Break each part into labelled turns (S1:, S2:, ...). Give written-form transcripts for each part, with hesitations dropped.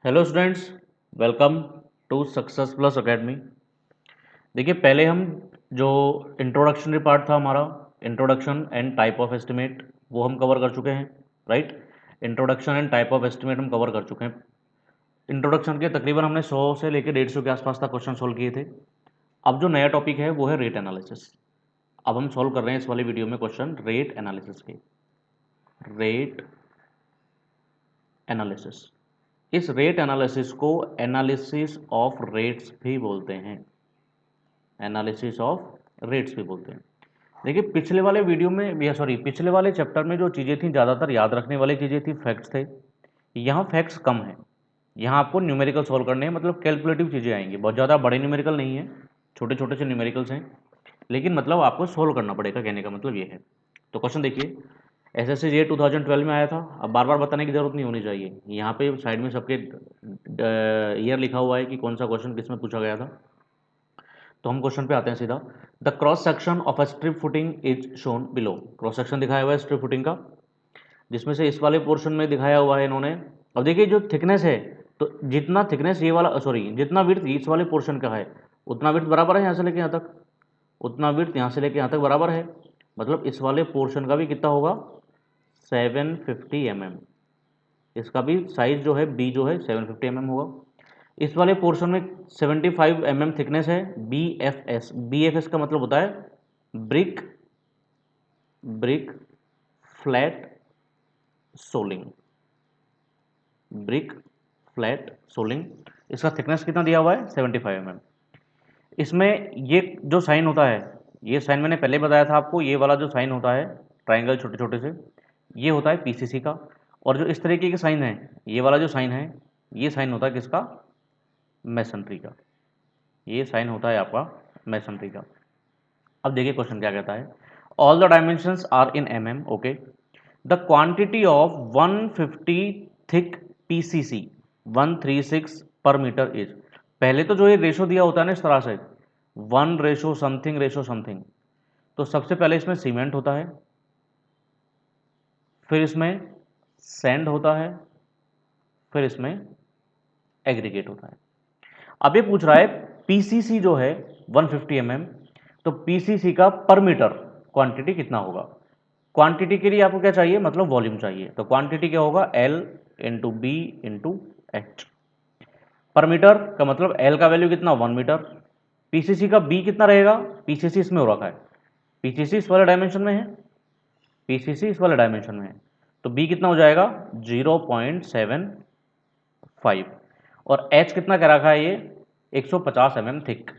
S1: Hello students, welcome to success plus academy. देखिए, पहले हम जो इंट्रोडक्शनरी पार्ट था हमारा, introduction and type of estimate, वो हम कवर कर चुके हैं। Right, introduction and type of estimate हम कवर कर चुके हैं। इंट्रोडक्शन के तकरीबन हमने 100 से लेकर 150 के आसपास तक क्वेश्चन सोल्व किए थे। अब जो नया टॉपिक है वो है रेट एनालिसिस। अब हम सोल्व कर रहे हैं इस वाली वीडियो में क्वेश्चन रेट एनालिसिस के। रेट एनालिसिस, इस रेट एनालिसिस को एनालिसिस ऑफ रेट्स भी बोलते हैं। एनालिसिस ऑफ रेट्स भी बोलते हैं। देखिए, पिछले वाले वीडियो में या सॉरी पिछले वाले चैप्टर में जो चीज़ें थी ज़्यादातर याद रखने वाली चीज़ें थी, फैक्ट्स थे। यहाँ फैक्ट्स कम है। यहाँ आपको न्यूमेरिकल सॉल्व करने हैं, मतलब कैलकुलेटिव चीज़ें आएंगी। बहुत ज़्यादा बड़े न्यूमेरिकल नहीं है, छोटे छोटे से न्यूमेरिकल्स हैं, लेकिन मतलब आपको सोल्व करना पड़ेगा, कहने का मतलब ये है। तो क्वेश्चन देखिए, एसएससी जे 2012 में आया था। अब बार बार बताने की जरूरत नहीं होनी चाहिए, यहाँ पे साइड में सबके ईयर लिखा हुआ है कि कौन सा क्वेश्चन किस में पूछा गया था। तो हम क्वेश्चन पे आते हैं सीधा। The cross section of a strip footing is shown below. Cross section दिखाया हुआ है स्ट्रिप फुटिंग का, जिसमें से इस वाले पोर्शन में दिखाया हुआ है इन्होंने। अब देखिए, जो थिकनेस है, तो जितना थिकनेस ये वाला सॉरी जितना विड्थ इस वाले पोर्शन का है, उतना विड्थ बराबर है यहाँ से लेके यहाँ तक। उतना विड्थ यहाँ से लेके यहाँ तक बराबर है। मतलब इस वाले पोर्शन का भी कितना होगा, 750 mm। इसका भी साइज जो है बी जो है 750 होगा। इस वाले पोर्शन में 75 थिकनेस है। बी एफ एस का मतलब होता है brick brick flat soling. Brick flat soling, इसका थिकनेस कितना दिया हुआ है, 75 इसमें ये जो साइन होता है, ये साइन मैंने पहले बताया था आपको, ये वाला जो साइन होता है ट्राइंगल छोटे छोटे से, ये होता है पीसीसी का। और जो इस तरीके के साइन है, ये वाला जो साइन है, ये साइन होता है किसका, मैसनरी का। ये साइन होता है आपका मैसनरी का। अब देखिए क्वेश्चन क्या कहता है। All the dimensions are in okay. The quantity of 150 thick PCC 136 per metre is. पहले तो जो ये रेशो दिया होता है ना इस तरह से, 1:समथिंग, तो सबसे पहले इसमें सीमेंट होता है, फिर इसमें सैंड होता है, फिर इसमें एग्रीगेट होता है। अब ये पूछ रहा है पीसीसी जो है 150 तो पीसीसी का पर मीटर क्वांटिटी कितना होगा। क्वांटिटी के लिए आपको क्या चाहिए, मतलब वॉल्यूम चाहिए। तो क्वांटिटी क्या होगा, L into B into H. Per metre का मतलब एल का वैल्यू कितना, 1 मीटर। पीसीसी का बी कितना रहेगा, पीसीसी इसमें हो रखा है, पीसीसी इस वाले डायमेंशन में है, पीसीसी इस वाले डायमेंशन में है, तो बी कितना हो जाएगा 0.75। और एच कितना कह रखा है ये 150 थिक,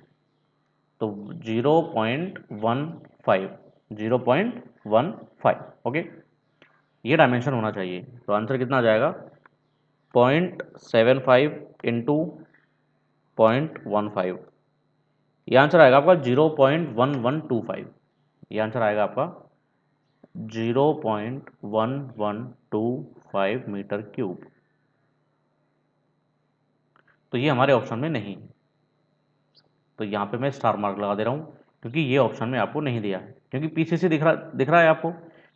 S1: तो 0.15, 0.15 ओके। ये डायमेंशन होना चाहिए। तो आंसर कितना आ जाएगा, 0.75 इंटू 0.15। ये आंसर आएगा आपका 0.1125। ये आंसर आएगा आपका 0.1125 मीटर क्यूब। तो ये हमारे ऑप्शन में नहीं है। तो यहाँ पे मैं स्टार मार्क लगा दे रहा हूँ, क्योंकि ये ऑप्शन में आपको नहीं दिया है। क्योंकि पीसीसी दिख रहा है आपको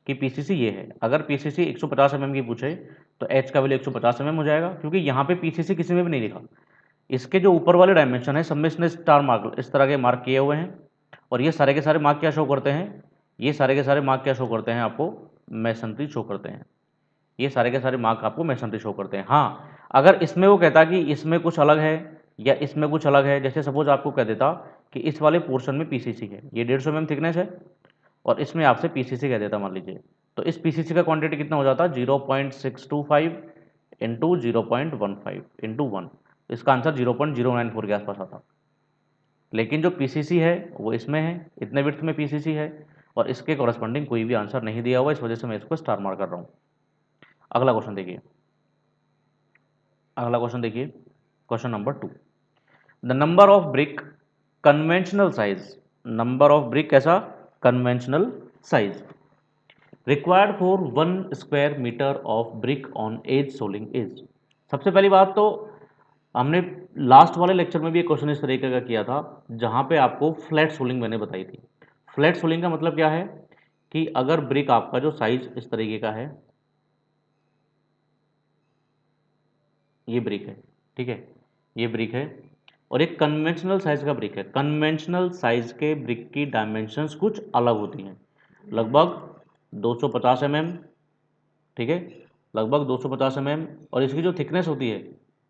S1: कि पीसीसी ये है। अगर पीसीसी 150 की पूछे तो एच का वैल्यू 150 हो जाएगा, क्योंकि यहाँ पे पीसीसी किसी में भी नहीं लिखा। इसके जो ऊपर वाले डायमेंशन है सब में इसने स्टार मार्क इस तरह के मार्क किए हुए हैं। और ये सारे के सारे मार्क क्या शो करते हैं, ये सारे के सारे मार्क क्या शो करते हैं आपको, मैसनरी शो करते हैं। ये सारे के सारे मार्क आपको मैसनरी शो करते हैं। हाँ, अगर इसमें वो कहता कि इसमें कुछ अलग है या इसमें कुछ अलग है, जैसे सपोज आपको कह देता कि इस वाले पोर्शन में पीसीसी है, ये 150 थिकनेस है, और इसमें आपसे पीसीसी कह देता मान लीजिए, तो इस पीसीसी का क्वांटिटी कितना हो जाता, 0.625 इंटू 0.15 इंटू 1। इसका आंसर 0.094 के आसपास आता। लेकिन जो पीसीसी है वो इसमें है, इतने विड्थ में पीसीसी है, और इसके कॉरस्पॉन्डिंग कोई भी आंसर नहीं दिया हुआ, इस वजह से मैं इसको स्टार मार्क कर रहा हूँ। अगला क्वेश्चन देखिए, अगला क्वेश्चन देखिए, question number 2। The number of brick conventional size, number of brick कैसा, conventional size required for 1 square metre of brick on edge soling is. सबसे पहली बात तो हमने लास्ट वाले लेक्चर में भी एक क्वेश्चन इस तरीके का किया था, जहां पे आपको फ्लैट सोलिंग मैंने बताई थी। फ्लैट सोलिंग का मतलब क्या है कि अगर ब्रिक आपका जो साइज इस तरीके का है, ये ब्रिक है, ठीक है, ये ब्रिक है और एक कन्वेंशनल साइज का ब्रिक है। कन्वेंशनल साइज के ब्रिक की डायमेंशंस कुछ अलग होती हैं, लगभग 250 mm, ठीक है, लगभग 250 mm। और इसकी जो थिकनेस होती है,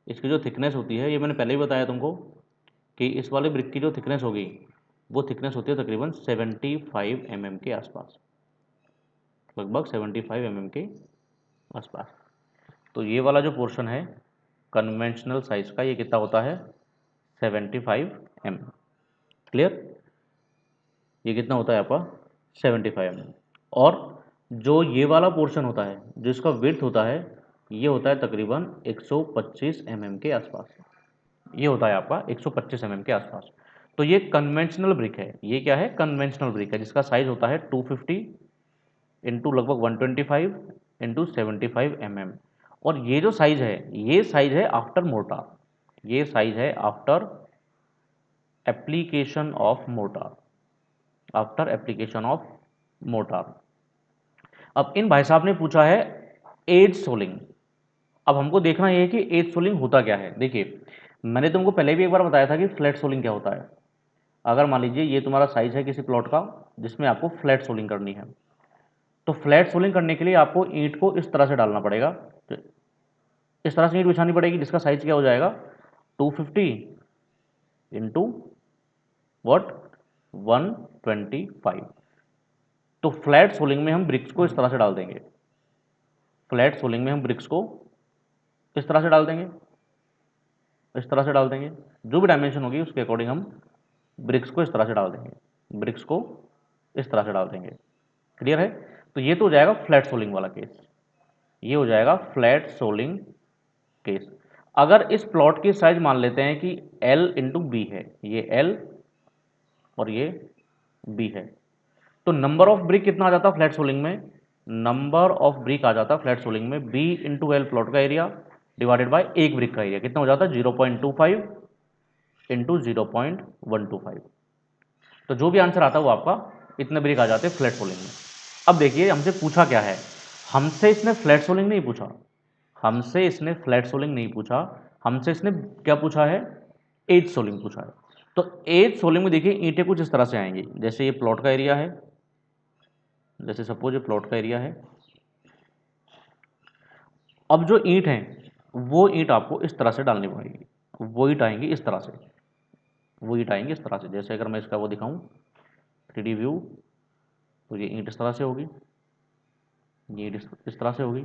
S1: इसकी जो थिकनेस होती है, ये मैंने पहले ही बताया तुमको कि इस वाले ब्रिक की जो थिकनेस होगी वो थिकनेस होती है तकरीबन 75 mm के आसपास, लगभग 75 mm के आसपास। तो ये वाला जो पोर्शन है कन्वेंशनल साइज का, ये कितना होता है 75 mm। क्लियर, ये कितना होता है आपका 75 mm। और जो ये वाला पोर्शन होता है जिसका विड्थ होता है, ये होता है तकरीबन 125 mm के आसपास, ये होता है आपका 125 mm के आसपास। तो ये कन्वेंशनल ब्रिक है, ये क्या है कन्वेंशनल ब्रिक है, जिसका साइज होता है 250 इंटू लगभग 125 इंटू 75 mm। और ये जो साइज है, ये साइज है आफ्टर मोर्टार, ये साइज है after application of mortar, after application of mortar. अब इन भाई साहब ने पूछा है एज सोलिंग। अब हमको देखना ये है कि एज सोलिंग होता क्या है। देखिए, मैंने तुमको पहले भी एक बार बताया था कि फ्लैट सोलिंग क्या होता है। अगर मान लीजिए ये तुम्हारा साइज है किसी प्लॉट का जिसमें आपको फ्लैट सोलिंग करनी है, तो फ्लैट सोलिंग करने के लिए आपको ईंट को इस तरह से डालना पड़ेगा, तो इस तरह से ईंट बिछानी पड़ेगी जिसका साइज क्या हो जाएगा 250 इंटू वट 125। तो फ्लैट सोलिंग में हम ब्रिक्स को इस तरह से डाल देंगे, फ्लैट सोलिंग में हम ब्रिक्स को इस तरह से डाल देंगे, इस तरह से डाल देंगे, जो भी डायमेंशन होगी उसके अकॉर्डिंग हम ब्रिक्स को इस तरह से डाल देंगे, ब्रिक्स को इस तरह से डाल देंगे। क्लियर है। तो ये तो हो जाएगा फ्लैट सोलिंग वाला केस, ये हो जाएगा फ्लैट सोलिंग केस। अगर इस प्लॉट की साइज मान लेते हैं कि L इंटू बी है, ये L और ये B है, तो नंबर ऑफ ब्रिक कितना आ जाता फ्लैट सोलिंग में, नंबर ऑफ ब्रिक आ जाता फ्लैट सोलिंग में B इंटू एल प्लॉट का एरिया डिवाइडेड बाय एक ब्रिक का एरिया, कितना हो जाता 0.25 इंटू 0.125। तो जो भी आंसर आता है वो आपका इतने ब्रिक आ जाते हैं फ्लैट सोलिंग में। अब देखिए हमसे पूछा क्या है, हमसे इसने फ्लैट सोलिंग नहीं पूछा, हमसे इसने फ्लैट सोलिंग नहीं पूछा, हमसे इसने क्या पूछा है एज सोलिंग पूछा है। तो एज सोलिंग में देखिए ईंटें कुछ इस तरह से आएंगी, जैसे ये प्लॉट का एरिया है, जैसे सपोज ये प्लॉट का एरिया है। अब जो ईंट है वो ईंट आपको इस तरह से डालनी पड़ेगी, वो ईंट आएंगी इस तरह से, वो ईंट आएंगी इस तरह से। जैसे अगर मैं इसका वो दिखाऊं 3D व्यू, तो ये ईंट इस तरह से होगी, ये ईंट इस तरह से होगी।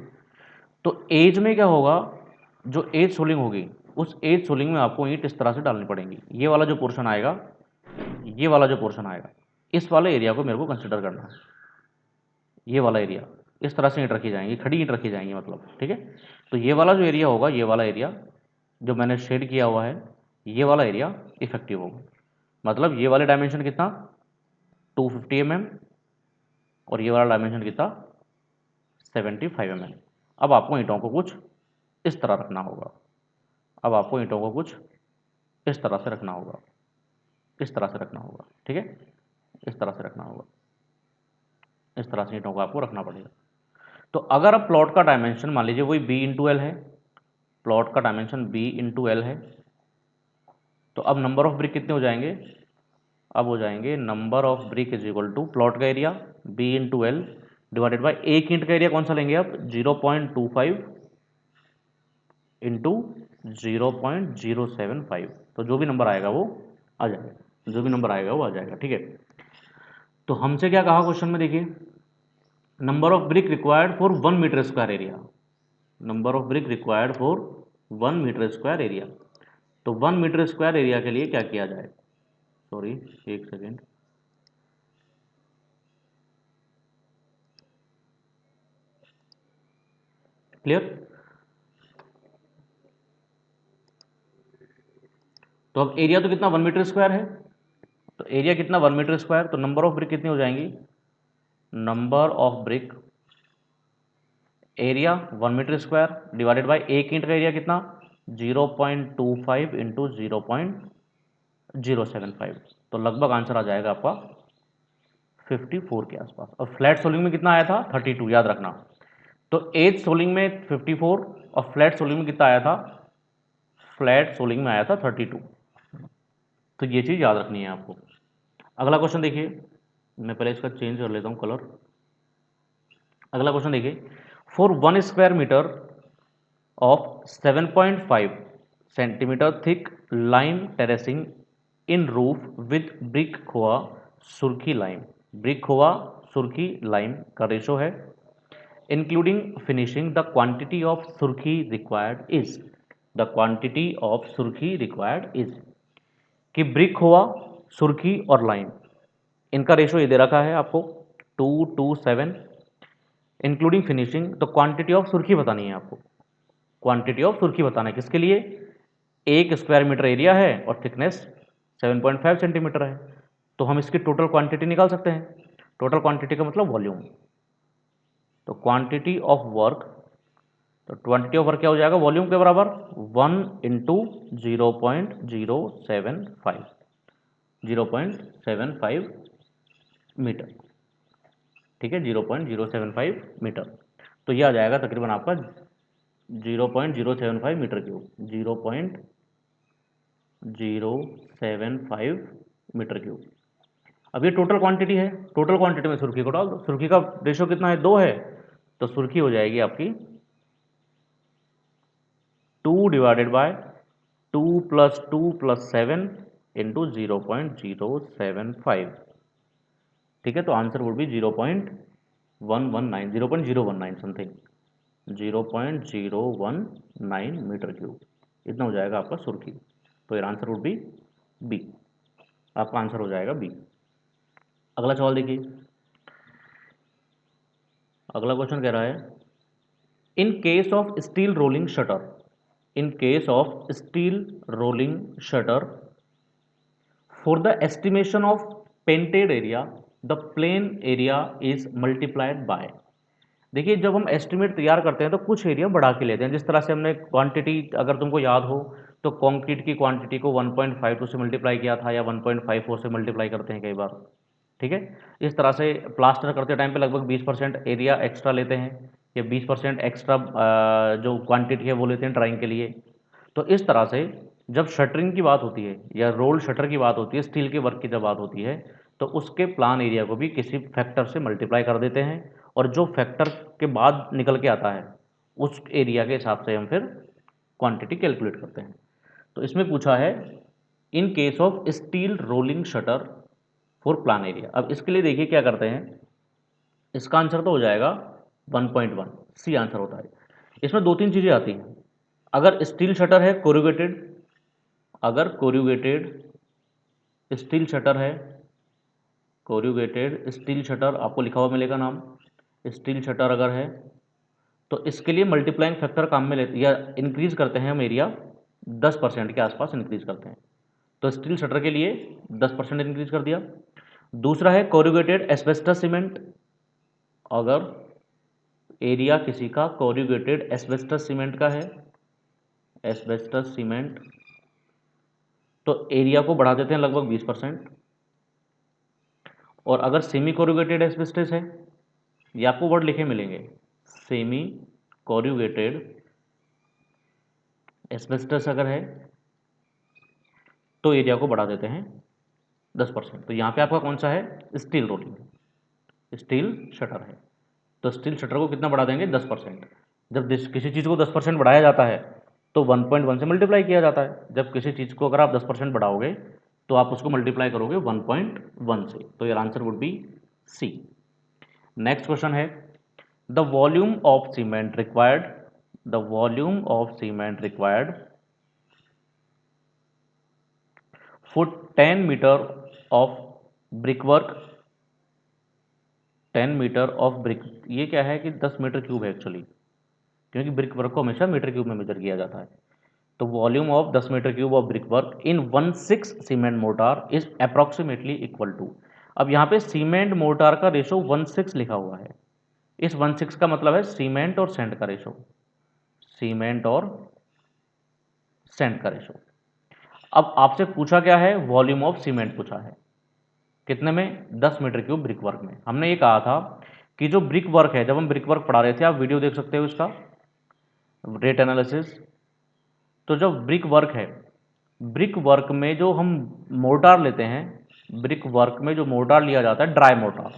S1: तो एज में क्या होगा, जो एज सोलिंग होगी उस एज सोलिंग में आपको ईंट इस तरह से डालनी पड़ेंगी। ये वाला जो पोर्शन आएगा, ये वाला जो पोर्शन आएगा, इस वाले एरिया को मेरे को कंसिडर करना है, ये वाला एरिया इस तरह से ईंट रखी जाएंगी, खड़ी ईंट रखी जाएंगी मतलब, ठीक है। तो ये वाला जो एरिया होगा, ये वाला एरिया जो मैंने शेड किया हुआ है, ये वाला एरिया इफेक्टिव होगा। मतलब ये वाले डायमेंशन कितना 250 mm और ये वाला डायमेंशन कितना 75 mm। अब आपको ईंटों को कुछ इस तरह रखना होगा, अब आपको ईंटों को कुछ इस तरह से रखना होगा, इस तरह से रखना होगा, ठीक है, इस तरह से रखना होगा, इस तरह से ईंटों को आपको रखना पड़ेगा। तो अगर अब प्लॉट का डायमेंशन मान लीजिए वही B इंटू एल है, प्लॉट का डायमेंशन B इंटू एल है, तो अब नंबर ऑफ ब्रिक कितने हो जाएंगे, अब हो जाएंगे number of brick is equal to plot का area B into L divided by एक ईंट का एरिया कौन सा लेंगे अब 0.25 इंटू 0.075। तो जो भी नंबर आएगा वो आ जाएगा, जो भी नंबर आएगा वो आ जाएगा, ठीक है। तो हमसे क्या कहा क्वेश्चन में, देखिए number of brick required for 1 metre square area, number of brick required for 1 metre square area. तो 1 मीटर स्क्वायर एरिया के लिए क्या किया जाए, सॉरी एक सेकेंड, क्लियर। तो अब एरिया तो कितना 1 मीटर स्क्वायर है, तो एरिया कितना 1 मीटर स्क्वायर, तो नंबर ऑफ ब्रिक कितनी हो जाएंगी, number of brick area 1 metre square divided by एक ईंट का एरिया कितना 0.25 इंटू 0.075। तो लगभग आंसर आ जाएगा आपका 54 के आसपास। और फ्लैट सोलिंग में कितना आया था 32, याद रखना। तो एज सोलिंग में 54 और फ्लैट सोलिंग में कितना आया था फ्लैट सोलिंग में आया था 32। तो ये चीज़ याद रखनी है आपको। अगला क्वेश्चन देखिए, मैं पहले इसका चेंज कर लेता हूँ कलर। अगला क्वेश्चन देखिए, for 1 square metre of 7.5 centimeter thick lime terracing in roof with brick khoa surkhi lime, brick khoa surkhi lime का रेशो है, including finishing the quantity of surkhi required is, the quantity of surkhi required is, कि brick khoa surkhi और lime इनका ratio ये दे रखा है आपको 2:7, including finishing तो क्वांटिटी ऑफ सुर्खी बतानी है आपको। क्वांटिटी ऑफ सुर्खी बताना है किसके लिए, 1 स्क्वायर मीटर एरिया है और थिकनेस 7.5 सेंटीमीटर है, तो हम इसकी टोटल क्वांटिटी निकाल सकते हैं। टोटल क्वांटिटी का मतलब वॉल्यूम, तो क्वांटिटी ऑफ वर्क, तो क्वांटिटी ऑफ वर्क क्या हो जाएगा वॉल्यूम के बराबर 1 इंटू 0.075, 0.75 मीटर, ठीक है, 0.075 मीटर। तो ये आ जाएगा तकरीबन आपका 0.075 मीटर क्यूब, 0.075 मीटर क्यूब। अब ये टोटल क्वांटिटी है, टोटल क्वांटिटी में सुर्खी को डाल दो। सुर्खी का रेशो कितना है, 2 है, तो सुर्खी हो जाएगी आपकी 2 डिवाइडेड बाय 2 + 2 + 7 इंटू 0.075, ठीक है। तो answer would be 0.119, 0.019 something, 0.019 metre cube, इतना हो जाएगा आपका सुर्खी। तो यार आंसर वुड बी बी, आपका आंसर हो जाएगा बी। अगला सवाल देखिए, अगला क्वेश्चन कह रहा है, in case of steel rolling shutter, in case of steel rolling shutter for the estimation of painted area the plain area is multiplied by. देखिए जब हम एस्टिमेट तैयार करते हैं तो कुछ एरिया बढ़ा के लेते हैं, जिस तरह से हमने क्वांटिटी अगर तुमको याद हो तो कंक्रीट की क्वांटिटी को 1.52 से मल्टीप्लाई किया था या 1.54 से मल्टीप्लाई करते हैं कई बार, ठीक है। इस तरह से प्लास्टर करते टाइम पे लगभग 20% एरिया एक्स्ट्रा लेते हैं या 20% एक्स्ट्रा जो क्वांटिटी है वो लेते हैं ड्राइंग के लिए। तो इस तरह से जब शटरिंग की बात होती है या रोल शटर की बात होती है, स्टील के वर्क की जब बात होती है, तो उसके प्लान एरिया को भी किसी फैक्टर से मल्टीप्लाई कर देते हैं और जो फैक्टर के बाद निकल के आता है उस एरिया के हिसाब से हम फिर क्वांटिटी कैलकुलेट करते हैं। तो इसमें पूछा है in case of steel rolling shutter for plan area. अब इसके लिए देखिए क्या करते हैं, इसका आंसर तो हो जाएगा 1.1, सी आंसर होता है। इसमें 2-3 चीज़ें आती हैं। अगर स्टील शटर है कोरुगेटेड, अगर कोरुगेटेड स्टील शटर है, कोरुगेटेड स्टील शटर आपको लिखा हुआ मिलेगा नाम, स्टील शटर अगर है तो इसके लिए मल्टीप्लाइंग फैक्टर काम में लेते या इंक्रीज करते हैं हम एरिया 10% के आसपास इंक्रीज करते हैं। तो स्टील शटर के लिए 10% इंक्रीज कर दिया। दूसरा है कोरुगेटेड एस्बेस्टस सीमेंट, अगर एरिया किसी का कोरुगेटेड एस्बेस्टस सीमेंट का है, एस्बेस्टस सीमेंट, तो एरिया को बढ़ा देते हैं लगभग 20%। और अगर सेमी कोरुगेटेड एस्बेस्टस है, ये आपको वर्ड लिखे मिलेंगे, सेमी कोरुगेटेड एस्बेस्टस अगर है तो एरिया को बढ़ा देते हैं 10%। तो यहाँ पे आपका कौन सा है, स्टील रोलिंग, स्टील शटर है। तो स्टील शटर को कितना बढ़ा देंगे, 10%। जब किसी चीज़ को 10% बढ़ाया जाता है तो 1.1 से मल्टीप्लाई किया जाता है। जब किसी चीज़ को अगर आप 10% बढ़ाओगे तो आप उसको मल्टीप्लाई करोगे 1.1 से। तो यार answer would be C. Next question है, the volume of cement required, the volume of cement required for 10 metre of brickwork, 10 metre of brick, ये क्या है कि 10 मीटर क्यूब है एक्चुअली, क्योंकि ब्रिक वर्क को हमेशा मीटर क्यूब में मेजर किया जाता है। तो volume of 10 metre cube of brick work in 1/6 cement mortar is approximately equal to. अब यहाँ पे सीमेंट मोटार का रेशो 1/6 लिखा हुआ है। इस 1/6 का मतलब है सीमेंट और सेंट का रेशो, सीमेंट और सेंट का रेशो। अब आपसे पूछा क्या है, वॉल्यूम ऑफ सीमेंट पूछा है, कितने में, 10 मीटर क्यूब ब्रिक वर्क में। हमने ये कहा था कि जो ब्रिक वर्क है, जब हम ब्रिक वर्क पढ़ा रहे थे, आप वीडियो देख सकते हो इसका, रेट एनालिसिस, तो जो ब्रिक वर्क है, ब्रिक वर्क में जो हम मोर्टार लेते हैं, ब्रिक वर्क में जो मोर्टार लिया जाता है ड्राई मोर्टार,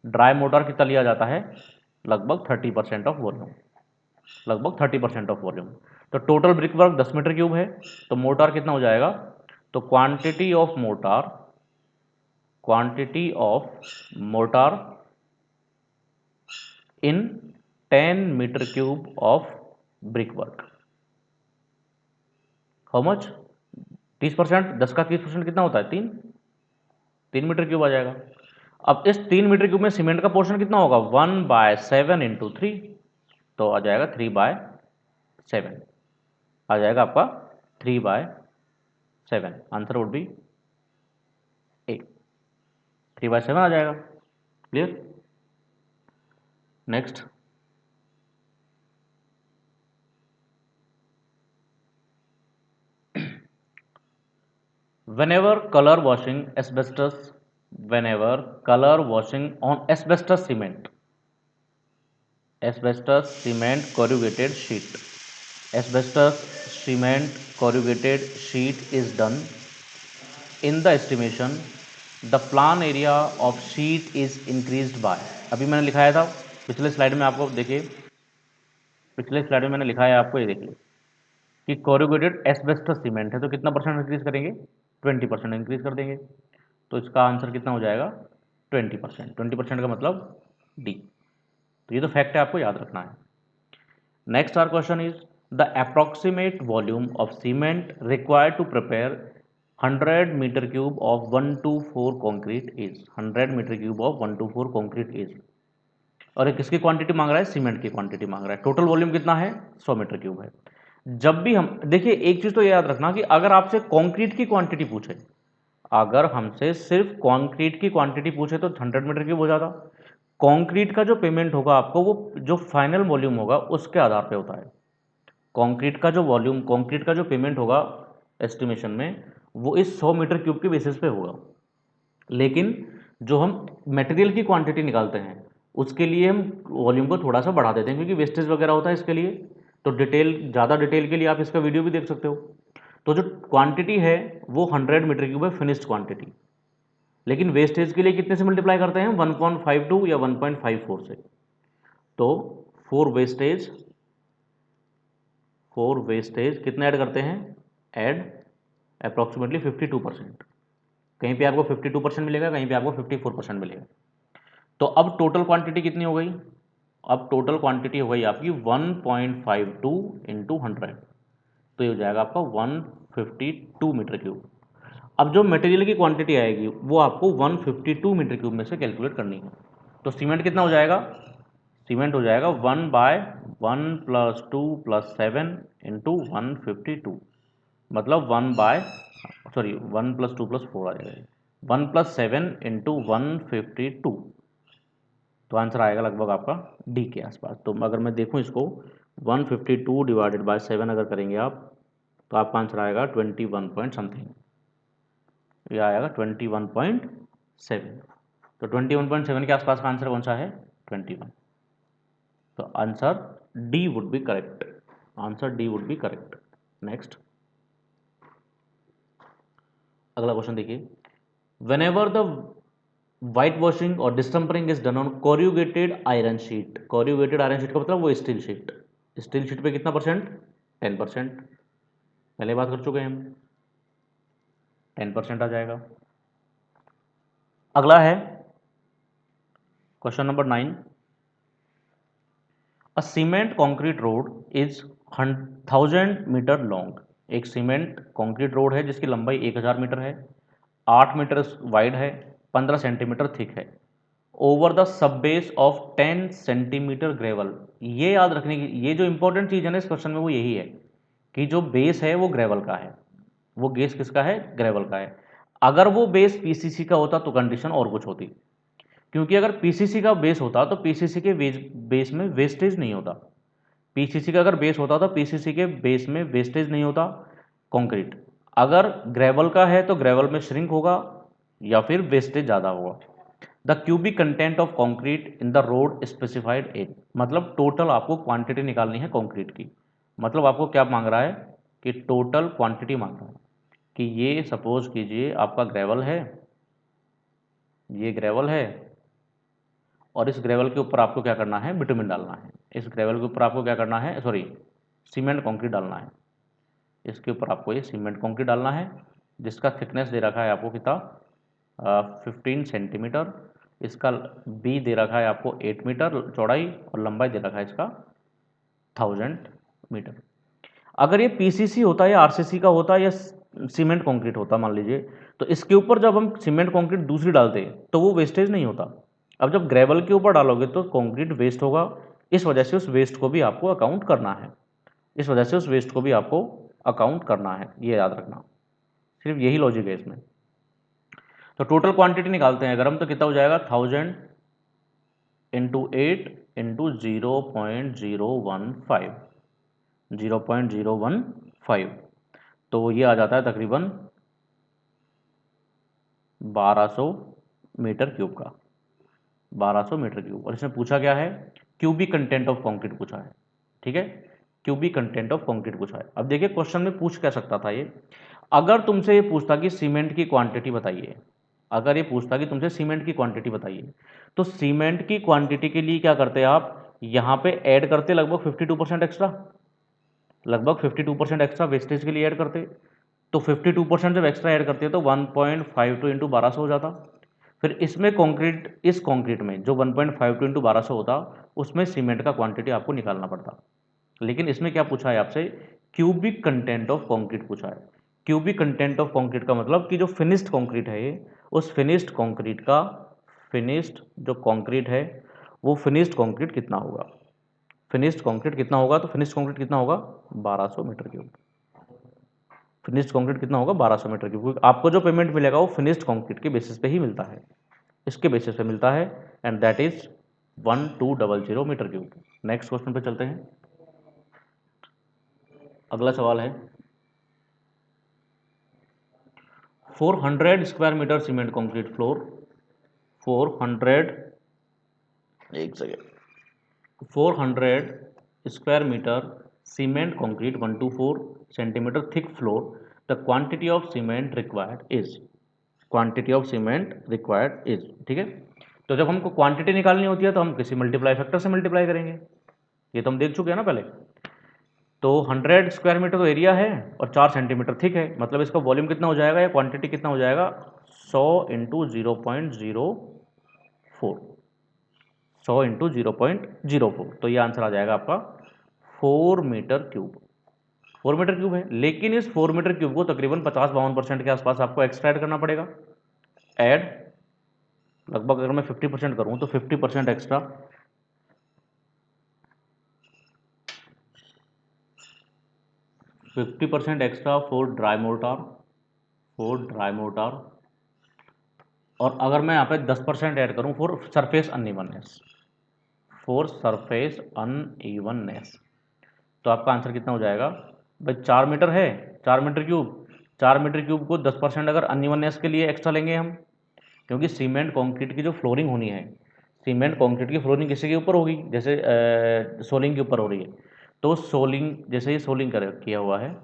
S1: ड्राई मोर्टार कितना लिया जाता है, लगभग 30% ऑफ वॉल्यूम, लगभग 30% ऑफ वॉल्यूम। तो total brick work 10 metre cube है, तो मोर्टार कितना हो जाएगा, तो quantity of mortar, quantity of mortar in 10 metre cube of brick work, how much, 30%, 10 का 30% कितना होता है, 3 मीटर क्यूब आ जाएगा। अब इस 3 मीटर क्यूब में सीमेंट का पोर्शन कितना होगा, 1/7 इंटू 3, तो आ जाएगा 3/7, आ जाएगा आपका 3/7, आंसर वुड बी ए, 3/7 आ जाएगा। Clear, next, whenever color washing asbestos, whenever color washing on asbestos cement, asbestos cement corrugated sheet, asbestos cement corrugated sheet is done in the estimation the plan area of sheet is increased by, अभी मैंने लिखाया था पिछले slide में, आपको देखिए पिछले slide में मैंने लिखा है आपको, ये देखिए कि कोरुगेटेड एस्बेस्टस सीमेंट है तो कितना परसेंट इंक्रीज करेंगे, 20% इंक्रीज कर देंगे, तो इसका आंसर कितना हो जाएगा, 20%, 20% का मतलब डी। तो ये तो फैक्ट है, आपको याद रखना है। Next our question is the approximate volume of cement required to prepare 100 metre cube of 124 concrete is, 100 metre cube of 124 concrete is, और ये किसकी क्वांटिटी मांग रहा है, सीमेंट की क्वांटिटी मांग रहा है। टोटल वॉल्यूम कितना है, 100 मीटर क्यूब है। जब भी हम देखिए, एक चीज तो याद रखना कि अगर आपसे कंक्रीट की क्वांटिटी पूछे, अगर हमसे सिर्फ कंक्रीट की क्वांटिटी पूछे तो 100 मीटर क्यूब हो जाता। कंक्रीट का जो पेमेंट होगा आपको, वो जो फाइनल वॉल्यूम होगा उसके आधार पे होता है। कंक्रीट का जो वॉल्यूम, कंक्रीट का जो पेमेंट होगा एस्टिमेशन में, वो इस 100 मीटर क्यूब के बेसिस पे होगा। लेकिन जो हम मटेरियल की क्वांटिटी निकालते हैं उसके लिए हम वॉल्यूम को थोड़ा सा बढ़ा देते हैं, क्योंकि वेस्टेज वगैरह होता है इसके लिए। तो डिटेल, ज़्यादा डिटेल के लिए आप इसका वीडियो भी देख सकते हो। तो जो क्वांटिटी है वो 100 मीटर क्यूब है, फिनिश्ड क्वांटिटी। लेकिन वेस्टेज के लिए कितने से मल्टीप्लाई करते हैं, 1.52 या 1.54 से। तो फॉर वेस्टेज कितना ऐड करते हैं, ऐड अप्रॉक्सीमेटली 52%। कहीं पे आपको 52% मिलेगा, कहीं पे आपको 54% मिलेगा। तो अब टोटल क्वांटिटी कितनी हो गई, अब टोटल क्वांटिटी हो गई आपकी 1.52 इंटू 100, तो ये हो जाएगा आपका 152 मीटर क्यूब। अब जो मटेरियल की क्वांटिटी आएगी वो आपको 152 मीटर क्यूब में से कैलकुलेट करनी है। तो सीमेंट कितना हो जाएगा, सीमेंट हो जाएगा 1/1 + 2 + 7 इंटू 152, मतलब 1 + 2 + 4 आ जाएगा, 1 + 7 इंटू 152। तो आंसर आएगा लगभग आपका डी के आसपास। तो अगर मैं देखूं इसको, 152 डिवाइडेड बाय 7 अगर करेंगे आप, तो आपका आंसर आएगा 21 पॉइंट समथिंग, ये आएगा 21.7। तो 21.7 के आसपास का आंसर कौन सा है, 21। तो answer D would be correct, answer D would be correct. Next, अगला क्वेश्चन देखिए, whenever the white washing और distempering is done on corrugated iron sheet, corrugated iron sheet का मतलब वो स्टील शीट, स्टील शीट पे कितना percent, 10%, पहले बात कर चुके हैं हम, 10% आ जाएगा। अगला है question number 9, a cement concrete road is 1000 metre long, एक सीमेंट कॉन्क्रीट रोड है जिसकी लंबाई 1000 मीटर है, 8 मीटर वाइड है, 15 सेंटीमीटर थिक है, over the sub base of 10 centimetre gravel. ये याद रखने की, ये जो इंपॉर्टेंट चीज़ है ना इस क्वेश्चन में वो यही है कि जो बेस है वो ग्रेवल का है, वो बेस किसका है, ग्रेवल का है। अगर वो बेस पीसीसी का होता तो कंडीशन और कुछ होती, क्योंकि अगर पीसीसी का बेस होता तो पीसीसी के बेस में वेस्टेज नहीं होता, पीसीसी का अगर बेस होता तो पीसीसी के बेस में वेस्टेज नहीं होता कंक्रीट। अगर ग्रेवल का है तो ग्रेवल में श्रिंक होगा या फिर वेस्टेज ज़्यादा होगा। The cubic content of concrete in the road specified in, मतलब टोटल आपको क्वांटिटी निकालनी है कॉन्क्रीट की, मतलब आपको क्या मांग रहा है, कि टोटल क्वांटिटी मांग रहा है कि ये सपोज कीजिए आपका ग्रेवल है, ये ग्रेवल है और इस ग्रेवल के ऊपर आपको क्या करना है, बिटुमिन डालना है। इस ग्रेवल के ऊपर आपको क्या करना है, सॉरी सीमेंट कंक्रीट डालना है। इसके ऊपर आपको ये सीमेंट कंक्रीट डालना है जिसका थिकनेस दे रखा है आपको कितना, 15 सेंटीमीटर। इसका बी दे रखा है आपको 8 मीटर चौड़ाई और लंबाई दे रखा है इसका 1000 मीटर। अगर ये पीसीसी होता या आरसीसी का होता या सीमेंट कंक्रीट होता मान लीजिए, तो इसके ऊपर जब हम सीमेंट कंक्रीट दूसरी डालते तो वो वेस्टेज नहीं होता। अब जब ग्रेवल के ऊपर डालोगे तो कंक्रीट वेस्ट होगा, इस वजह से उस वेस्ट को भी आपको अकाउंट करना है, इस वजह से उस वेस्ट को भी आपको अकाउंट करना है, ये याद रखना। सिर्फ यही लॉजिक है इसमें। तो टोटल क्वांटिटी निकालते हैं अगर हम, तो कितना हो जाएगा 1000 इंटू 8 इंटू 0.015, 0.015, तो ये आ जाता है तकरीबन 1200 मीटर क्यूब का, 1200 मीटर क्यूब। और इसमें पूछा क्या है, क्यूबिक कंटेंट ऑफ कंक्रीट पूछा है, ठीक है, क्यूबिक कंटेंट ऑफ कंक्रीट पूछा है। अब देखिए क्वेश्चन में पूछ क्या सकता था ये, अगर तुमसे ये पूछता कि सीमेंट की क्वांटिटी बताइए, अगर ये पूछता कि तुमसे सीमेंट की क्वांटिटी बताइए, तो सीमेंट की क्वांटिटी के लिए क्या करते आप, यहाँ पे ऐड करते लगभग 52% एक्स्ट्रा, लगभग 52% एक्स्ट्रा वेस्टेज के लिए ऐड करते। तो 52% जब एक्स्ट्रा ऐड करते हैं तो 1.52 इंटू 1200 हो जाता। फिर इसमें कंक्रीट, इस कंक्रीट में जो 1.52 इंटू 1200 होता, उसमें सीमेंट का क्वांटिटी आपको निकालना पड़ता। लेकिन इसमें क्या पूछा है आपसे, क्यूबिक कंटेंट ऑफ कंक्रीट पूछा है। क्यूबिक कंटेंट ऑफ कंक्रीट का मतलब कि जो फिनिश्ड कंक्रीट है ये, उस फिनिश्ड कंक्रीट का, फिनिश्ड जो कंक्रीट है वो फिनिश्ड कंक्रीट कितना होगा, फिनिश्ड कंक्रीट कितना होगा, तो फिनिश्ड कंक्रीट कितना होगा 1200 मीटर क्यूब। फिनिश्ड कंक्रीट कितना होगा 1200 मीटर क्यूब, क्योंकि आपको जो पेमेंट मिलेगा वो फिनिश्ड कंक्रीट के बेसिस पे ही मिलता है, इसके बेसिस पे मिलता है, and that is 1200 metre cube. Next question पे चलते हैं। अगला सवाल है 400 square metre cement concrete floor, 400, एक second, 400 square metre cement concrete 124 centimetre thick floor, the quantity of cement required is, quantity of cement required is, ठीक है। तो जब हमको क्वांटिटी निकालनी होती है तो हम किसी मल्टीप्लाई फैक्टर से मल्टीप्लाई करेंगे, ये तो हम देख चुके हैं ना पहले। तो 100 स्क्वायर मीटर तो एरिया है और 4 सेंटीमीटर थिक है, मतलब इसका वॉल्यूम कितना हो जाएगा या क्वांटिटी कितना हो जाएगा, 100 इंटू 0.04, 100 इंटू 0.04, तो ये आंसर आ जाएगा आपका 4 मीटर क्यूब। 4 मीटर क्यूब है, लेकिन इस 4 मीटर क्यूब को तकरीबन 50-52% के आसपास आपको एक्स्ट्रा ऐड करना पड़ेगा। ऐड लगभग अगर मैं 50% करूँ तो 50% extra, 50% extra for dry mortar, for dry mortar. और अगर मैं यहाँ पे 10% ऐड करूँ for surface unevenness, for surface unevenness, तो आपका आंसर कितना हो जाएगा भाई, 4 मीटर है, 4 मीटर क्यूब, 4 मीटर क्यूब को 10% अगर अनइवननेस के लिए एक्स्ट्रा लेंगे हम, क्योंकि सीमेंट कंक्रीट की जो फ्लोरिंग होनी है, सीमेंट कंक्रीट की फ्लोरिंग किसी के ऊपर होगी, जैसे सोलिंग के ऊपर हो रही है, तो सोलिंग, जैसे ये सोलिंग किया हुआ है,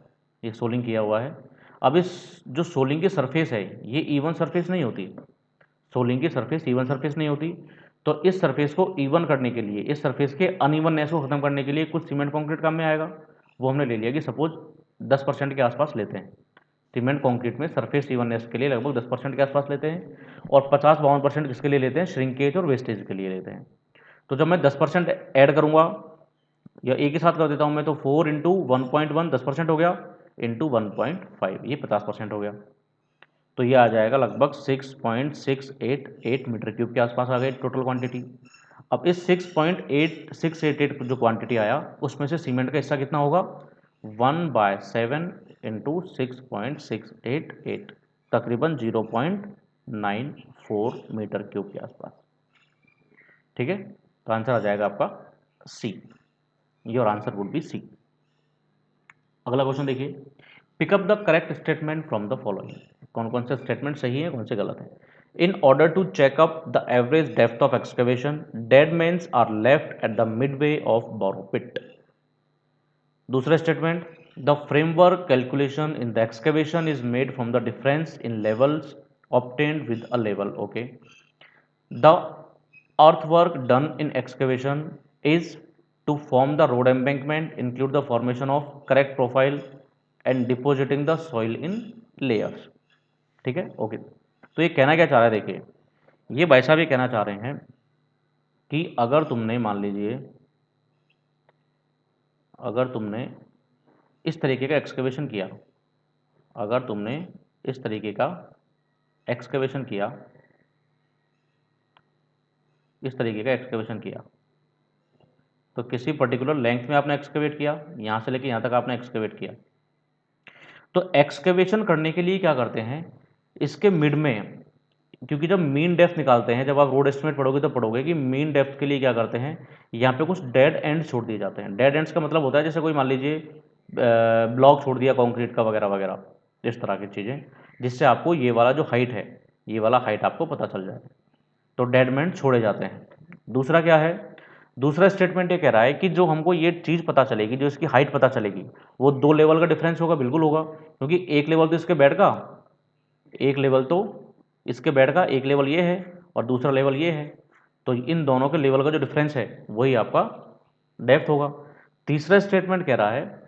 S1: ये सोलिंग किया हुआ है। अब इस जो सोलिंग की सरफेस है ये इवन सरफेस नहीं होती, सोलिंग की सरफेस इवन सरफेस नहीं होती, तो इस सरफेस को इवन करने के लिए, इस सरफेस के अनइवननेस को खत्म करने के लिए कुछ सीमेंट कंक्रीट काम में आएगा। वो हमने ले लिया कि सपोज 10% के आसपास लेते हैं, सीमेंट कंक्रीट में सरफेस इवननेस के लिए लगभग 10% के आसपास लेते हैं, और 50-52% किसके लिए लेते हैं, श्रिंकेज और वेस्टेज के लिए लेते हैं। तो जब मैं 10% ऐड करूंगा, या एक ही साथ कर देता हूं मैं, तो 4 इंटू 1.1 10% हो गया, इंटू 1.5 ये 50% हो गया, तो ये आ जाएगा लगभग 6.688 मीटर क्यूब के आसपास आ गई टोटल क्वांटिटी। अब इस 6.8688 जो क्वांटिटी आया उसमें से सीमेंट का हिस्सा कितना होगा, 1/7 इंटू 6.688, तकरीबन 0.94 मीटर क्यूब के आसपास, ठीक है। तो आंसर आ जाएगा आपका C, your answer would be C. अगला क्वेश्चन देखिए, pick up the correct statement from the following, कौन कौन से स्टेटमेंट सही है, कौन से गलत है। In order to check up the average depth of excavation, dead mens are left at the midway of borrow pit. दूसरा स्टेटमेंट, The framework calculation in the excavation is made from the difference in levels obtained with a level. Okay. The earthwork done in excavation is to form the road embankment, include the formation of correct profile and depositing the soil in layers. ठीक है, okay. तो ये कहना क्या चाह रहा है, देखिए, ये भाई साहब ये कहना चाह रहे हैं कि अगर तुमने मान लीजिए, अगर तुमने इस तरीके का एक्सकवेशन किया, अगर तुमने इस तरीके का एक्सकवेशन किया, इस तरीके का एक्सकवेशन किया, तो किसी पर्टिकुलर लेंथ में आपने एक्सकवेट किया, यहाँ से लेके यहाँ तक आपने एक्सकवेट किया। तो एक्सकवेशन करने के लिए क्या करते हैं, इसके मिड में, क्योंकि जब मीन डेप्थ निकालते हैं, जब आप रोड एस्टिमेट पढ़ोगे तो पढ़ोगे कि मीन डेप्थ के लिए क्या करते हैं, यहाँ पे कुछ डेड एंड्स छोड़ दिए जाते हैं। डेड एंड्स का मतलब होता है जैसे कोई मान लीजिए ब्लॉक छोड़ दिया कंक्रीट का वगैरह वगैरह, इस तरह की चीज़ें, जिससे आपको ये वाला जो हाइट है, ये वाला हाइट आपको पता चल जाए। तो डेड एंड छोड़े जाते हैं। दूसरा क्या है, दूसरा स्टेटमेंट ये कह रहा है कि जो हमको ये चीज़ पता चलेगी, जो इसकी हाइट पता चलेगी, वो दो लेवल का डिफरेंस होगा, बिल्कुल होगा, क्योंकि एक लेवल तो इसके बेड का, एक लेवल तो इसके बेड का, एक लेवल ये है और दूसरा लेवल ये है, तो इन दोनों के लेवल का जो डिफरेंस है वही आपका डेप्थ होगा। तीसरा स्टेटमेंट कह रहा है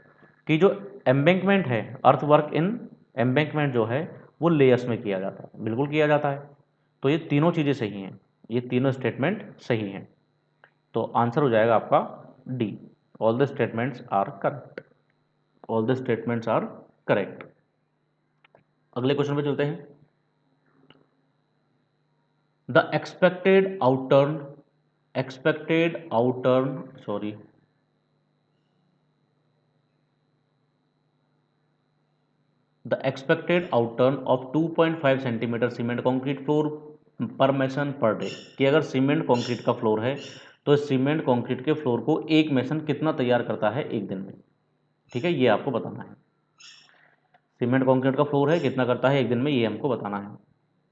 S1: कि जो एम्बैंकमेंट है, अर्थ वर्क इन एम्बैंकमेंट जो है वो लेयर्स में किया जाता है, बिल्कुल किया जाता है। तो ये तीनों चीज़ें सही हैं, ये तीनों स्टेटमेंट सही हैं। तो आंसर हो जाएगा आपका D, all the statements are correct, all the statements are correct. अगले क्वेश्चन पे चलते हैं। The expected outturn sorry the expected outturn of 2.5 centimetre cement concrete floor पर मेसन पर डे, कि अगर सीमेंट कंक्रीट का फ्लोर है तो सीमेंट कंक्रीट के फ्लोर को एक मेसन कितना तैयार करता है एक दिन में। ठीक है, ये आपको बताना है। सीमेंट कंक्रीट का फ्लोर है, कितना करता है एक दिन में, ये हमको बताना है।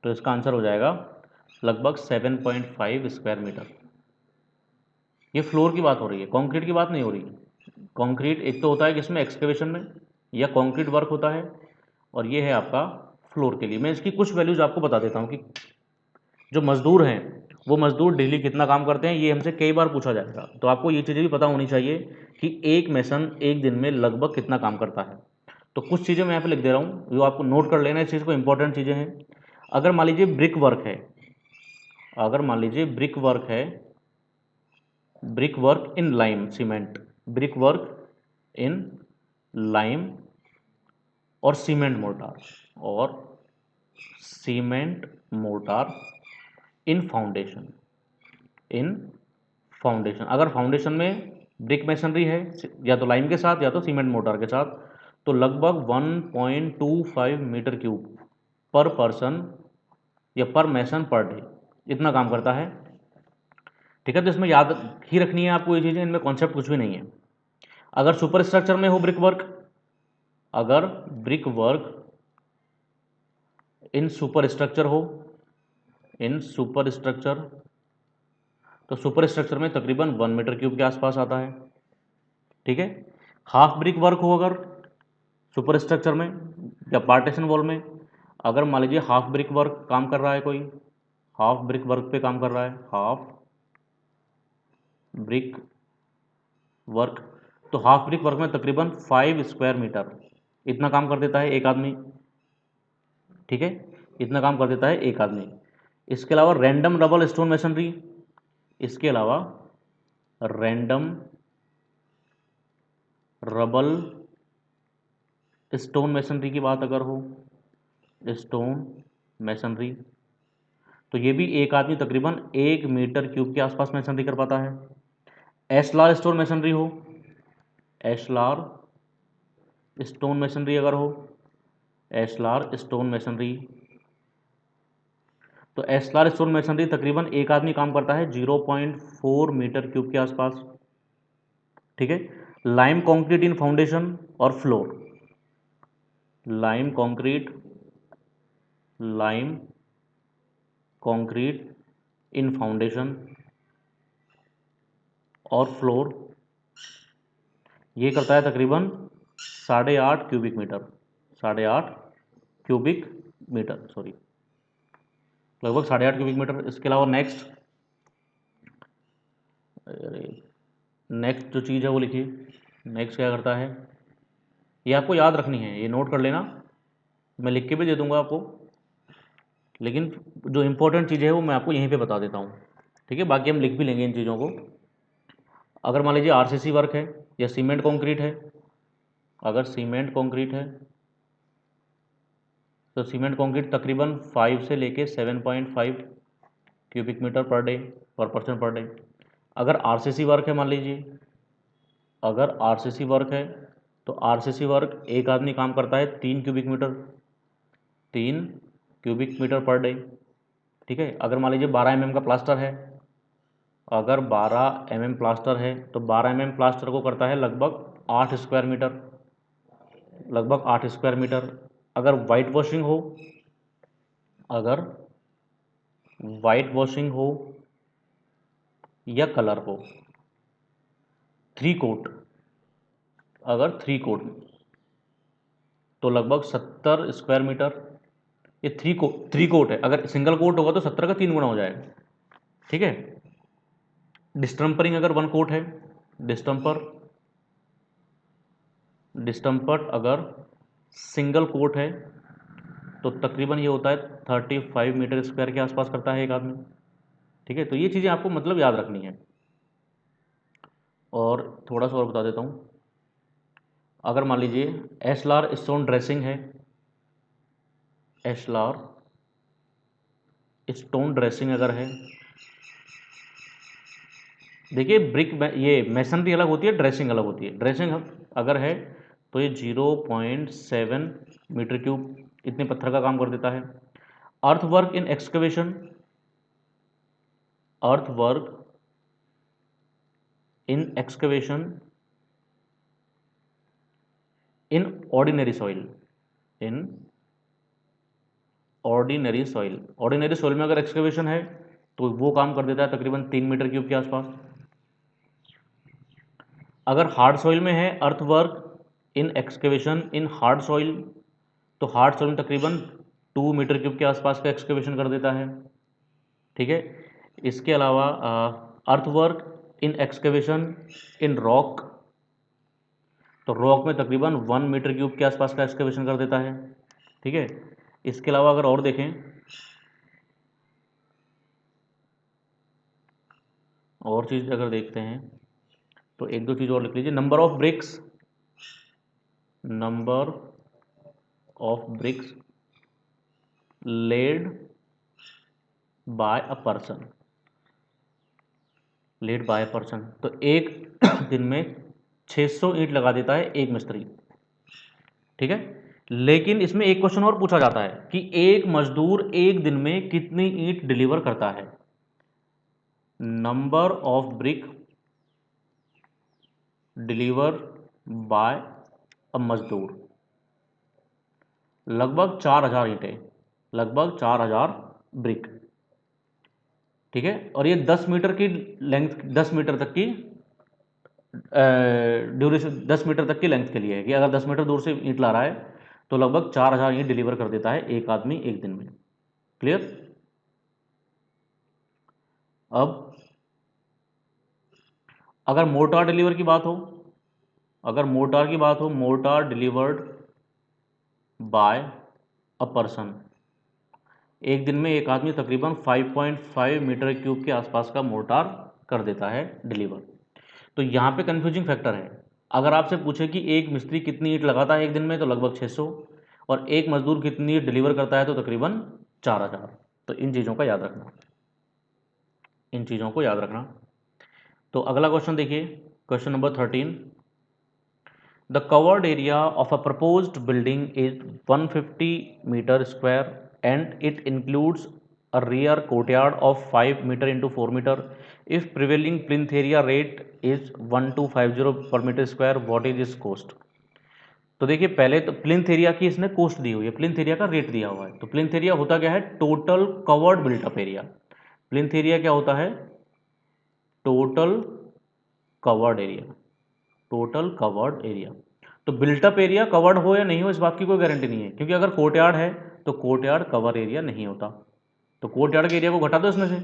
S1: तो इसका आंसर हो जाएगा लगभग 7.5 स्क्वायर मीटर। ये फ्लोर की बात हो रही है, कंक्रीट की बात नहीं हो रही। कंक्रीट एक तो होता है किसमें, एक्सकेवेशन में, या कंक्रीट वर्क होता है, और ये है आपका फ्लोर के लिए। मैं इसकी कुछ वैल्यूज आपको बता देता हूँ कि जो मजदूर हैं वो मजदूर डेली कितना काम करते हैं, ये हमसे कई बार पूछा जाएगा। तो आपको ये चीज़ें भी पता होनी चाहिए कि एक मेसन एक दिन में लगभग कितना काम करता है। तो कुछ चीज़ें मैं यहाँ पे लिख दे रहा हूँ, जो आपको नोट कर लेना है इस चीज़ को, इंपॉर्टेंट चीज़ें हैं। अगर मान लीजिए ब्रिक वर्क है, अगर मान लीजिए ब्रिक वर्क है, ब्रिक वर्क इन लाइम सीमेंट, ब्रिक वर्क इन लाइम और सीमेंट मोर्टार, और सीमेंट मोर्टार इन फाउंडेशन, इन फाउंडेशन, अगर फाउंडेशन में ब्रिक मेसनरी है या तो लाइम के साथ या तो सीमेंट मोर्टार के साथ, तो लगभग 1.25 मीटर क्यूब पर पर्सन या पर मेसन पर डे इतना काम करता है। ठीक है, तो इसमें याद ही रखनी है आपको ये चीज़ें, इनमें कॉन्सेप्ट कुछ भी नहीं है। अगर सुपर स्ट्रक्चर में हो ब्रिक वर्क, अगर ब्रिक वर्क इन सुपर स्ट्रक्चर हो, इन सुपर स्ट्रक्चर, तो सुपर स्ट्रक्चर में तकरीबन 1 मीटर क्यूब के आसपास आता है। ठीक है, हाफ ब्रिक वर्क हो अगर सुपर स्ट्रक्चर में या पार्टीशन वॉल में, अगर मान लीजिए हाफ ब्रिक वर्क काम कर रहा है कोई, हाफ ब्रिक वर्क पे काम कर रहा है, हाफ ब्रिक वर्क, तो हाफ ब्रिक वर्क में तकरीबन 5 स्क्वायर मीटर इतना काम कर देता है एक आदमी। ठीक है, इतना काम कर देता है एक आदमी। इसके अलावा रैंडम डबल स्टोन मेसनरी, इसके अलावा रैंडम रबल स्टोन मेसनरी की बात अगर हो, स्टोन मेसनरी, तो ये भी एक आदमी तकरीबन 1 मीटर क्यूब के आसपास मेसनरी कर पाता है। एशलार स्टोन मेसनरी हो, एशलार स्टोन मेसनरी अगर हो, एशलार स्टोन मेसनरी, तो एशलार स्टोन मेसनरी तकरीबन एक आदमी काम करता है 0.4 मीटर क्यूब के आसपास। ठीक है, लाइम कंक्रीट इन फाउंडेशन और floor, lime concrete, lime concrete in foundation और फ्लोर, ये करता है तकरीबन 8.5 cubic metre, 8.5 cubic metre, sorry, लगभग 8.5 क्यूबिक मीटर। इसके अलावा नेक्स्ट, नेक्स्ट जो चीज़ है वो लिखिए। नेक्स्ट क्या करता है, ये आपको याद रखनी है, ये नोट कर लेना, मैं लिख के भी दे दूंगा आपको, लेकिन जो इंपॉर्टेंट चीज़ है वो मैं आपको यहीं पे बता देता हूँ, ठीक है। बाकी हम लिख भी लेंगे इन चीज़ों को। अगर मान लीजिए आरसीसी वर्क है या सीमेंट कंक्रीट है, अगर सीमेंट कंक्रीट है तो सीमेंट कंक्रीट तकरीबन 5 से लेके 7.5 क्यूबिक मीटर पर डे, पर पर्सन पर डे। अगर आरसीसी वर्क है, मान लीजिए अगर आरसीसी वर्क है तो आरसीसी वर्क एक आदमी काम करता है 3 cubic metre, 3 cubic metre per day, ठीक है। अगर मान लीजिए 12 mm का प्लास्टर है, अगर 12 mm प्लास्टर है तो 12 mm प्लास्टर को करता है लगभग 8 स्क्वायर मीटर, लगभग 8 स्क्वायर मीटर। अगर वाइट वॉशिंग हो, अगर वाइट वॉशिंग हो या कलर हो, 3 कोट, अगर 3 कोट तो लगभग 70 स्क्वायर मीटर। ये 3 कोट है, अगर सिंगल कोट होगा तो 70 का 3 गुना हो जाएगा, ठीक है। डिस्टम्परिंग अगर 1 कोट है, डिस्टम्पर, डिस्टम्पर अगर सिंगल कोट है तो तकरीबन ये होता है 35 मीटर स्क्वायर के आसपास करता है एक आदमी, ठीक है। तो ये चीज़ें आपको मतलब याद रखनी है। और थोड़ा सा और बता देता हूँ, अगर मान लीजिए एशलार स्टोन ड्रेसिंग है, एशलार स्टोन ड्रेसिंग अगर है, देखिए ब्रिक ये मेसनरी अलग होती है, ड्रेसिंग अलग होती है। ड्रेसिंग अगर है तो ये 0.7 मीटर क्यूब इतने पत्थर का काम कर देता है। अर्थ work in excavation, earth work in excavation in ordinary soil, in ordinary soil, ordinary soil में अगर एक्सकवेशन है तो वो काम कर देता है तकरीबन 3 मीटर क्यूब के आसपास। अगर हार्ड सॉइल में है अर्थ work in excavation in hard soil, तो हार्ड सॉइल में तकरीबन 2 मीटर क्यूब के आसपास का एक्सकवेशन कर देता है, ठीक है। इसके अलावा अर्थ work in excavation in rock, तो रॉक में तकरीबन 1 मीटर क्यूब के आसपास का एक्सकवेशन कर देता है, ठीक है। इसके अलावा अगर और देखें, और चीज़ अगर देखते हैं तो एक दो चीज़ और लिख लीजिए। Number of BRICS, number of BRICS led by a person, led by a person, तो एक दिन में 600 ईंट लगा देता है एक मिस्त्री, ठीक है। लेकिन इसमें एक क्वेश्चन और पूछा जाता है कि एक मजदूर एक दिन में कितनी ईंट डिलीवर करता है। Number of brick deliver by a मजदूर, लगभग 4000 ईंटें, लगभग 4000 ब्रिक, ठीक है। और ये 10 मीटर की लेंथ, 10 मीटर तक की ड्यूरेशन, 10 मीटर तक की लेंथ के लिए है कि अगर 10 मीटर दूर से ईंट ला रहा है तो लगभग 4000 ईंट डिलीवर कर देता है एक आदमी एक दिन में। क्लियर। अब अगर मोर्टार डिलीवर की बात हो, अगर मोर्टार की बात हो, mortar delivered by a person, एक दिन में एक आदमी तकरीबन 5.5 मीटर क्यूब के आसपास का मोर्टार कर देता है डिलीवर। तो यहाँ पे कंफ्यूजिंग फैक्टर है, अगर आपसे पूछे कि एक मिस्त्री कितनी ईंट लगाता है एक दिन में तो लगभग 600, और एक मजदूर कितनी ईंट डिलीवर करता है तो तकरीबन 4000। तो इन चीज़ों का याद रखना, इन चीज़ों को याद रखना। तो अगला क्वेश्चन देखिए, question number 13। The covered area of a proposed building is 150 metre square and it includes a rear courtyard of 5 meter into 4 meter. If prevailing plinth area rate is 1250 per meter square, what is its cost? तो देखिए पहले तो plinth area की इसने coast दी हुई है, plinth area का rate दिया हुआ है। तो प्लिंथ एरिया होता क्या है, total covered built up area. Plinth area क्या होता है, total covered area, total covered area. तो बिल्टअप एरिया कवर्ड हो या नहीं हो इस बात की कोई गारंटी नहीं है, क्योंकि अगर कोर्टयार्ड है तो कोर्टयार्ड कवर एरिया नहीं होता। तो कोर्टयार्ड के एरिया को घटा दो इसमें से,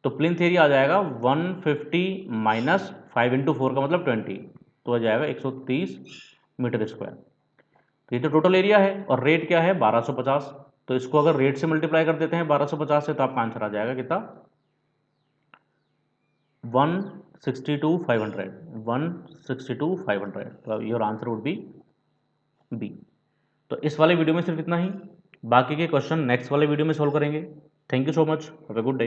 S1: तो प्लिंथ एरिया आ जाएगा 150 माइनस 5 × 4 का मतलब 20, तो आ जाएगा 130 मीटर स्क्वायर। तो ये तो टोटल एरिया है, और रेट क्या है 1250। तो इसको अगर रेट से मल्टीप्लाई कर देते हैं 1250 से, तो आपका आंसर आ जाएगा कितना 162,500, 162,500। तो your answer would be B. तो इस वाले वीडियो में सिर्फ इतना ही, बाकी के क्वेश्चन नेक्स्ट वाले वीडियो में सॉल्व करेंगे। Thank you so much, have a good day.